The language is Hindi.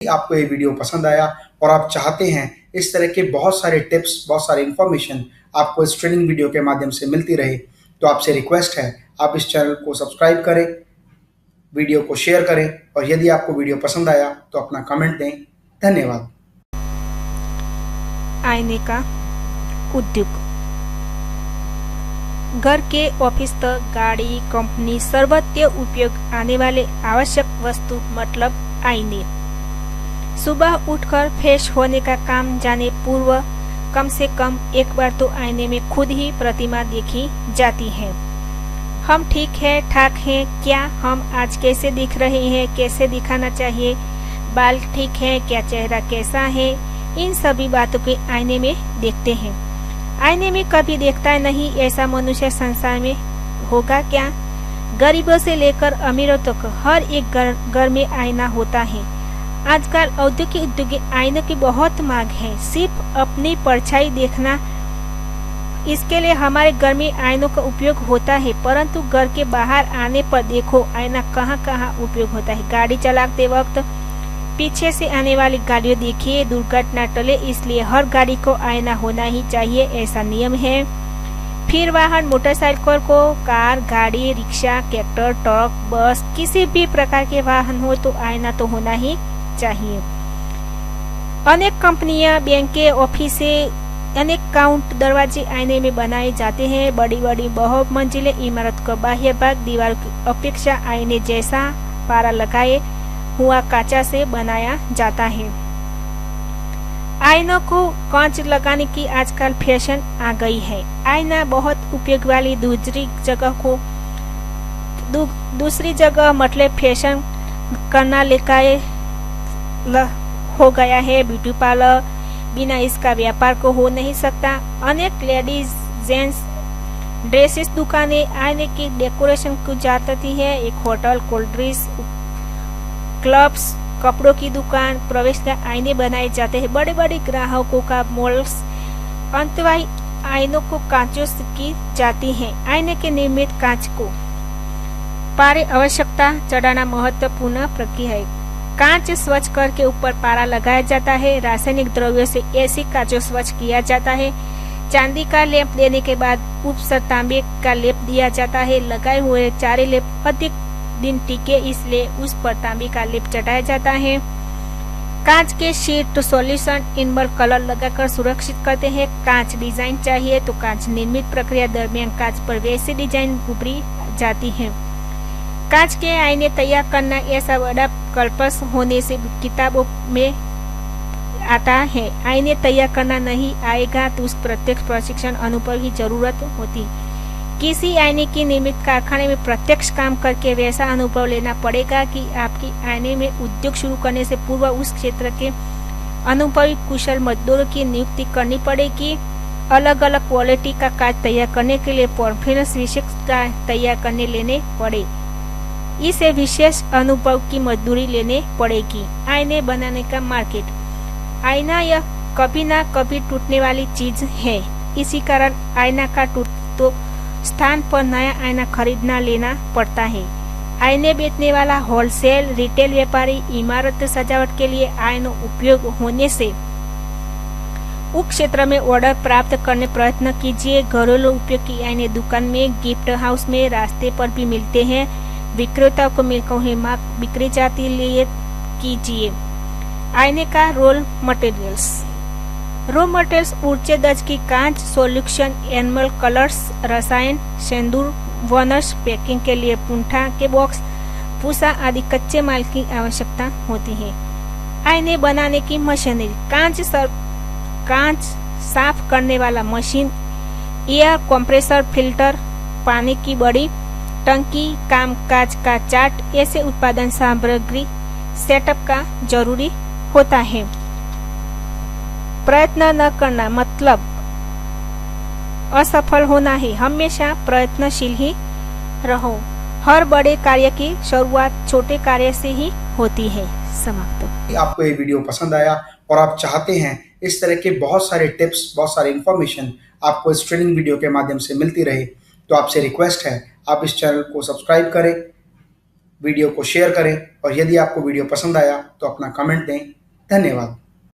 आपको ये वीडियो पसंद आया और आप चाहते हैं इस तरह के बहुत सारे टिप्स, बहुत सारे इन्फॉर्मेशन आपको इस ट्रेनिंग वीडियो के माध्यम से मिलती रहे, तो आपसे रिक्वेस्ट है आप इस चैनल को सब्सक्राइब करें, वीडियो को शेयर करें और यदि आपको वीडियो पसंद आया तो अपना कमेंट दें। धन्यवाद। आईने का उद्योग घर के ऑफिस तक गाड़ी, कंपनी सर्वत्र उपयोग आने वाले आवश्यक वस्तु मतलब आईने। सुबह उठकर फ्रेश होने का काम जाने पूर्व कम से कम एक बार तो आईने में खुद ही प्रतिमा देखी जाती है। हम ठीक है ठाक हैं क्या, हम आज कैसे दिख रहे हैं, कैसे दिखाना चाहिए, बाल ठीक है क्या, चेहरा कैसा है, इन सभी बातों के आईने में देखते हैं। आईने में कभी देखता नहीं ऐसा मनुष्य संसार में होगा क्या। गरीबों से लेकर अमीरों तक हर एक घर में आईना होता है। आजकल उद्योग आईनों की बहुत मांग है। सिर्फ अपनी परछाई देखना, इसके लिए हमारे घर में आईनों का उपयोग होता है, परंतु घर के बाहर आने पर देखो आईना कहाँ कहाँ उपयोग होता है। गाड़ी चलाते वक्त पीछे से आने वाली गाड़ियों देखिए, दुर्घटना टले इसलिए हर गाड़ी को आईना होना ही चाहिए, ऐसा नियम है। फिर वाहन मोटरसाइकिल को, कार, गाड़ी, रिक्शा, ट्रैक्टर, ट्रक, बस, किसी भी प्रकार के वाहन हो तो आईना तो होना ही चाहिए। अनेक कंपनियां, बैंकें, ऑफिसे, अनेक काउंट दरवाजे आईने में बनाए जाते हैं। बड़ी बड़ी बहुमंजिले इमारत का बाह्य भाग दीवार की अपेक्षा आईने जैसा पारा लगाए हुआ कांचा से बनाया जाता है। आईनों को कांच लगाने की आजकल फैशन आ गई है। आईना बहुत उपयोग वाली दूसरी जगह मतलब फैशन करना लेकर हो गया है। ब्यूटी पार्लर बिना इसका व्यापार को हो नहीं सकता। अनेक लेडीज जेंट्स ड्रेसेस दुकानें आईने की डेकोरेशन को जाती है। एक होटल, कोल्ड ड्रिंक्स, क्लब्स, कपड़ों की दुकान, प्रवेश का आईने बनाए जाते हैं। बड़े बड़े ग्राहकों का मॉल्स अंतवाही आईनों को कांचों की जाती है। आईने के निर्मित कांच को पारे आवश्यकता चढ़ाना महत्वपूर्ण प्रक्रिया है। कांच स्वच्छ करके ऊपर पारा लगाया जाता है। रासायनिक द्रव्यों से ऐसी कांचों स्वच्छ किया जाता है। चांदी का लेप देने के बाद उपसर तांबे का लेप दिया जाता है। लगाए हुए चारे लेप अधिक दिन टिके इसलिए उस पर तांबे का लेप चढ़ाया जाता है। कांच के शीट सॉल्यूशन इनमल कलर लगाकर सुरक्षित करते हैं। कांच डिजाइन चाहिए तो कांच निर्मित प्रक्रिया दरमियान कांच पर वैसी डिजाइन उभरी जाती है। कांच के आईने तैयार करना ऐसा बड़ा कल्पस होने से किताबों में आता है। आईने तैयार करना नहीं आएगा तो उस प्रत्यक्ष प्रशिक्षण अनुभव की जरूरत होती। किसी आईने की निर्मित कारखाने में प्रत्यक्ष काम करके वैसा अनुभव लेना पड़ेगा कि आपकी आईने में उद्योग शुरू करने से पूर्व उस क्षेत्र के अनुभवी कुशल मजदूरों की नियुक्ति करनी पड़ेगी। अलग अलग क्वालिटी का कांच तैयार करने के लिए परफॉर्मेंस विशेषता तैयार करने लेने पड़े। इसे विशेष अनुभव की मजदूरी लेने पड़ेगी। आईने बनाने का मार्केट। आईना यह कभी ना कभी टूटने वाली चीज है। इसी कारण आईना का टूटतो स्थान पर नया आईना खरीदना लेना पड़ता है। आईने बेचने वाला होलसेल रिटेल व्यापारी इमारत सजावट के लिए आईनों उपयोग होने से उस क्षेत्र में ऑर्डर प्राप्त करने प्रयत्न कीजिए। घरेलू उपयोग की आईने दुकान में, गिफ्ट हाउस में, रास्ते पर भी मिलते हैं। विक्रेताओं को मिलकर ही बिक्री जाती लिए कीजिए। आईने का रोल मटेरियल्स। रॉ मटेरियल्स ऊंचे दर्ज की कांच, सॉल्यूशन, एनिमल कलर्स, रसायन, सिंदूर, वनर्स, पैकिंग के लिए पुंठा के बॉक्स, पूसा आदि कच्चे माल की आवश्यकता होती है। आईने बनाने की मशीनरी। कांच साफ करने वाला मशीन, एयर कंप्रेसर, फिल्टर, पानी की बड़ी टंकी, कामकाज का चार्ट, ऐसे उत्पादन सामग्री सेटअप का जरूरी होता है। प्रयत्न न करना मतलब असफल होना है। हमेशा प्रयत्नशील ही रहो। हर बड़े कार्य की शुरुआत छोटे कार्य से ही होती है। समाप्त। आपको ये वीडियो पसंद आया और आप चाहते हैं इस तरह के बहुत सारे टिप्स, बहुत सारे इन्फॉर्मेशन आपको इस ट्रेनिंग वीडियो के माध्यम से मिलती रहे, तो आपसे रिक्वेस्ट है आप इस चैनल को सब्सक्राइब करें, वीडियो को शेयर करें और यदि आपको वीडियो पसंद आया तो अपना कमेंट दें। धन्यवाद।